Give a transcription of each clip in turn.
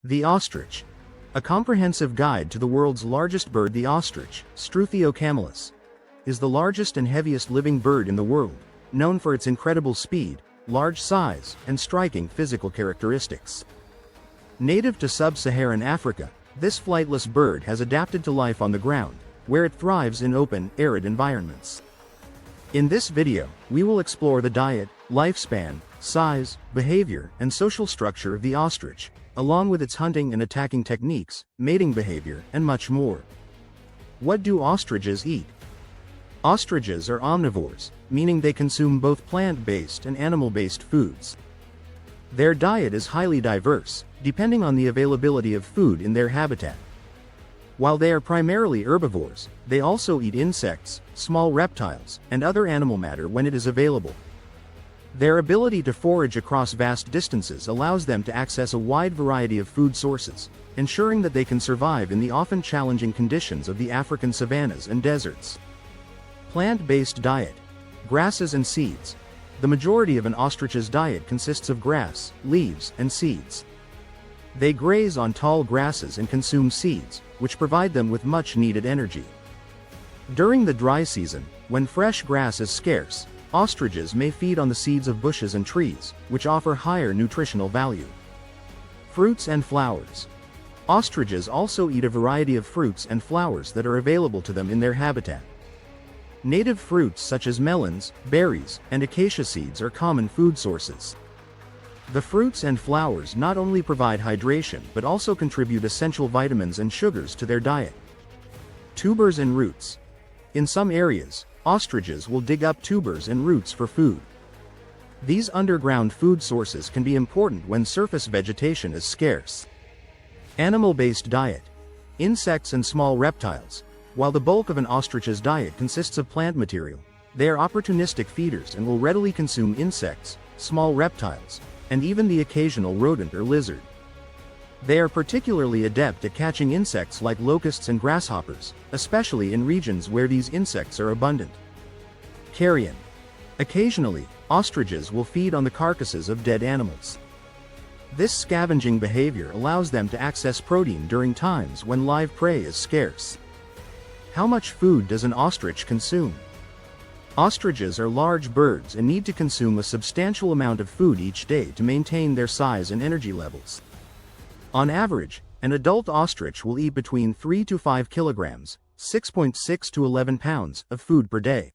The ostrich. A comprehensive guide to the world's largest bird. The ostrich, Struthiocamelus, is the largest and heaviest living bird in the world, known for its incredible speed, large size, and striking physical characteristics. Native to sub-Saharan Africa, this flightless bird has adapted to life on the ground, where it thrives in open, arid environments. In this video, we will explore the diet, lifespan, size, behavior, and social structure of the ostrich, along with its hunting and attacking techniques, mating behavior, and much more. What do ostriches eat? Ostriches are omnivores, meaning they consume both plant-based and animal-based foods. Their diet is highly diverse, depending on the availability of food in their habitat. While they are primarily herbivores, they also eat insects, small reptiles, and other animal matter when it is available. Their ability to forage across vast distances allows them to access a wide variety of food sources, ensuring that they can survive in the often challenging conditions of the African savannas and deserts. Plant-based diet. Grasses and seeds. The majority of an ostrich's diet consists of grass, leaves, and seeds. They graze on tall grasses and consume seeds, which provide them with much-needed energy. During the dry season, when fresh grass is scarce, ostriches may feed on the seeds of bushes and trees, which offer higher nutritional value. Fruits and flowers. Ostriches also eat a variety of fruits and flowers that are available to them in their habitat. Native fruits such as melons, berries, and acacia seeds are common food sources. The fruits and flowers not only provide hydration but also contribute essential vitamins and sugars to their diet. Tubers and roots. In some areas, ostriches will dig up tubers and roots for food. These underground food sources can be important when surface vegetation is scarce. Animal-based diet. Insects and small reptiles. While the bulk of an ostrich's diet consists of plant material, they are opportunistic feeders and will readily consume insects, small reptiles, and even the occasional rodent or lizard. They are particularly adept at catching insects like locusts and grasshoppers, especially in regions where these insects are abundant. Carrion. Occasionally, ostriches will feed on the carcasses of dead animals. This scavenging behavior allows them to access protein during times when live prey is scarce. How much food does an ostrich consume? Ostriches are large birds and need to consume a substantial amount of food each day to maintain their size and energy levels. On average, an adult ostrich will eat between 3 to 5 kilograms, 6.6 to 11 pounds, of food per day.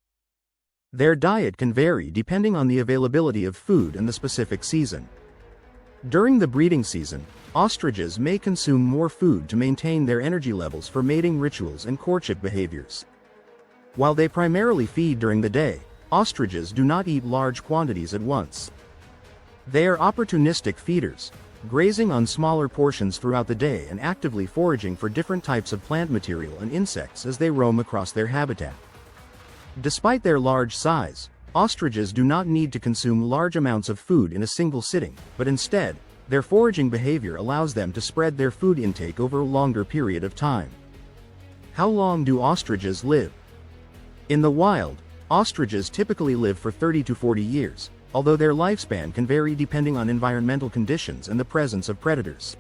Their diet can vary depending on the availability of food and the specific season. During the breeding season, ostriches may consume more food to maintain their energy levels for mating rituals and courtship behaviors. While they primarily feed during the day, ostriches do not eat large quantities at once. They are opportunistic feeders, grazing on smaller portions throughout the day and actively foraging for different types of plant material and insects as they roam across their habitat. Despite their large size, ostriches do not need to consume large amounts of food in a single sitting, but instead, their foraging behavior allows them to spread their food intake over a longer period of time. How long do ostriches live? In the wild, ostriches typically live for 30 to 40 years, although their lifespan can vary depending on environmental conditions and the presence of predators.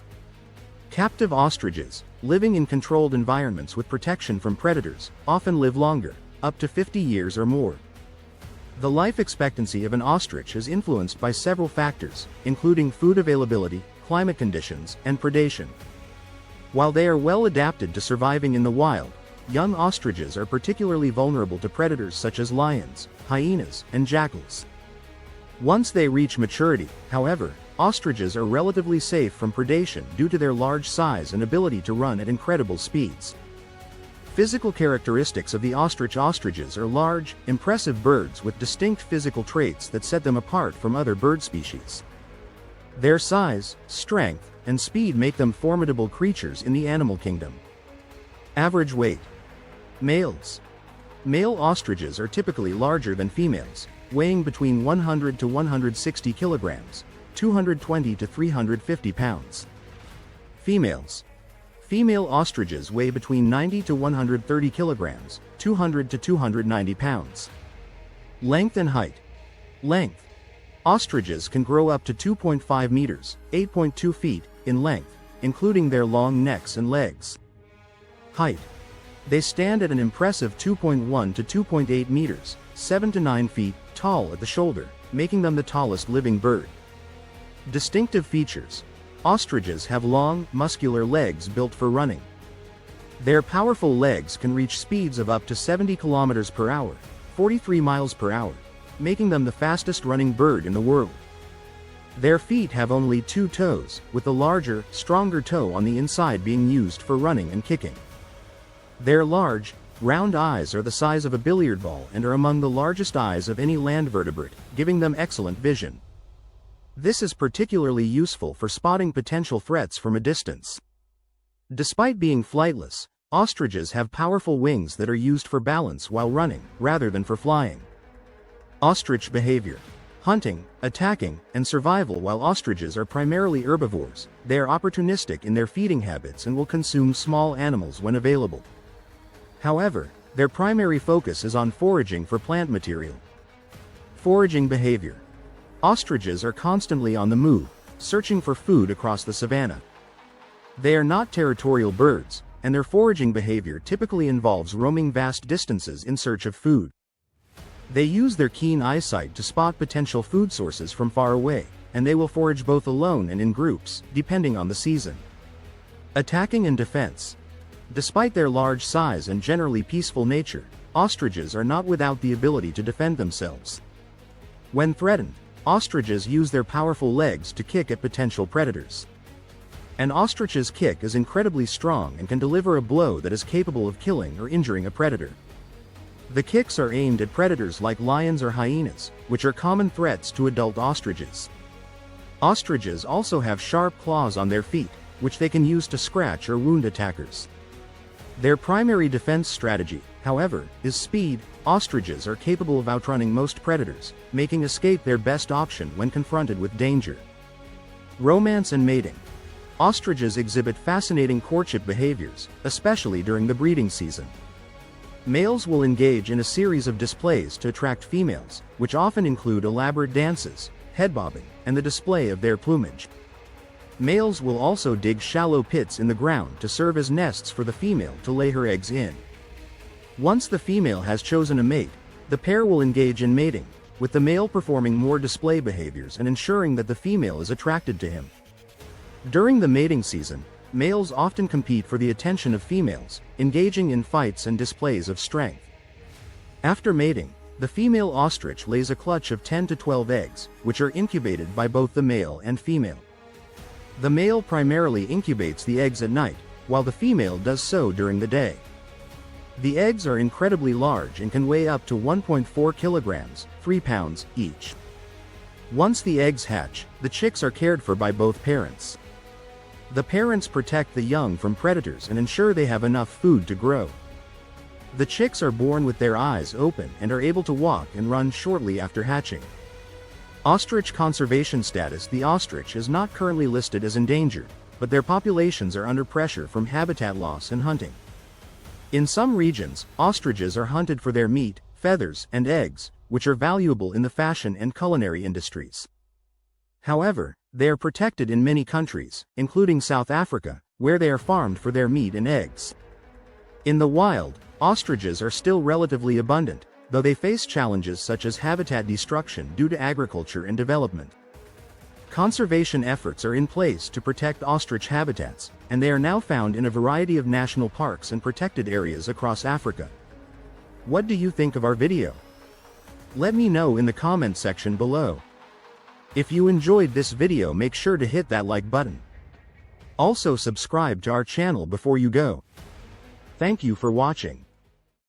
Captive ostriches, living in controlled environments with protection from predators, often live longer, up to 50 years or more. The life expectancy of an ostrich is influenced by several factors, including food availability, climate conditions, and predation. While they are well adapted to surviving in the wild, young ostriches are particularly vulnerable to predators such as lions, hyenas, and jackals. Once they reach maturity, however, ostriches are relatively safe from predation due to their large size and ability to run at incredible speeds. Physical characteristics of the ostrich. Ostriches are large, impressive birds with distinct physical traits that set them apart from other bird species. Their size, strength, and speed make them formidable creatures in the animal kingdom. Average weight. Males. Male ostriches are typically larger than females, weighing between 100 to 160 kilograms, 220 to 350 pounds. Females. Female ostriches weigh between 90 to 130 kilograms, 200 to 290 pounds. Length and height. Length. Ostriches can grow up to 2.5 meters, 8.2 feet, in length, including their long necks and legs. Height. They stand at an impressive 2.1 to 2.8 meters, 7 to 9 feet, tall at the shoulder, making them the tallest living bird. Distinctive features. Ostriches have long, muscular legs built for running. Their powerful legs can reach speeds of up to 70 kilometers per hour, 43 miles per hour, making them the fastest running bird in the world. Their feet have only 2 toes, with the larger, stronger toe on the inside being used for running and kicking. Their large, round eyes are the size of a billiard ball and are among the largest eyes of any land vertebrate, giving them excellent vision. This is particularly useful for spotting potential threats from a distance. Despite being flightless, ostriches have powerful wings that are used for balance while running, rather than for flying. Ostrich behavior. Hunting, attacking, and survival. While ostriches are primarily herbivores, they are opportunistic in their feeding habits and will consume small animals when available. However, their primary focus is on foraging for plant material. Foraging behavior. Ostriches are constantly on the move, searching for food across the savanna. They are not territorial birds, and their foraging behavior typically involves roaming vast distances in search of food. They use their keen eyesight to spot potential food sources from far away, and they will forage both alone and in groups, depending on the season. Attacking and defense. Despite their large size and generally peaceful nature, ostriches are not without the ability to defend themselves. When threatened, ostriches use their powerful legs to kick at potential predators. An ostrich's kick is incredibly strong and can deliver a blow that is capable of killing or injuring a predator. The kicks are aimed at predators like lions or hyenas, which are common threats to adult ostriches. Ostriches also have sharp claws on their feet, which they can use to scratch or wound attackers. Their primary defense strategy, however, is speed. Ostriches are capable of outrunning most predators, making escape their best option when confronted with danger. Romance and mating. Ostriches exhibit fascinating courtship behaviors, especially during the breeding season. Males will engage in a series of displays to attract females, which often include elaborate dances, head bobbing, and the display of their plumage. Males will also dig shallow pits in the ground to serve as nests for the female to lay her eggs in. Once the female has chosen a mate, the pair will engage in mating, with the male performing more display behaviors and ensuring that the female is attracted to him. During the mating season, males often compete for the attention of females, engaging in fights and displays of strength. After mating, the female ostrich lays a clutch of 10 to 12 eggs, which are incubated by both the male and female. The male primarily incubates the eggs at night, while the female does so during the day. The eggs are incredibly large and can weigh up to 1.4 kilograms, 3 pounds, each. Once the eggs hatch, the chicks are cared for by both parents. The parents protect the young from predators and ensure they have enough food to grow. The chicks are born with their eyes open and are able to walk and run shortly after hatching. Ostrich conservation status. The ostrich is not currently listed as endangered, but their populations are under pressure from habitat loss and hunting. In some regions, ostriches are hunted for their meat, feathers, and eggs, which are valuable in the fashion and culinary industries. However, they are protected in many countries, including South Africa, where they are farmed for their meat and eggs. In the wild, ostriches are still relatively abundant, though they face challenges such as habitat destruction due to agriculture and development. Conservation efforts are in place to protect ostrich habitats, and they are now found in a variety of national parks and protected areas across Africa. What do you think of our video? Let me know in the comment section below. If you enjoyed this video, make sure to hit that like button. Also subscribe to our channel before you go. Thank you for watching.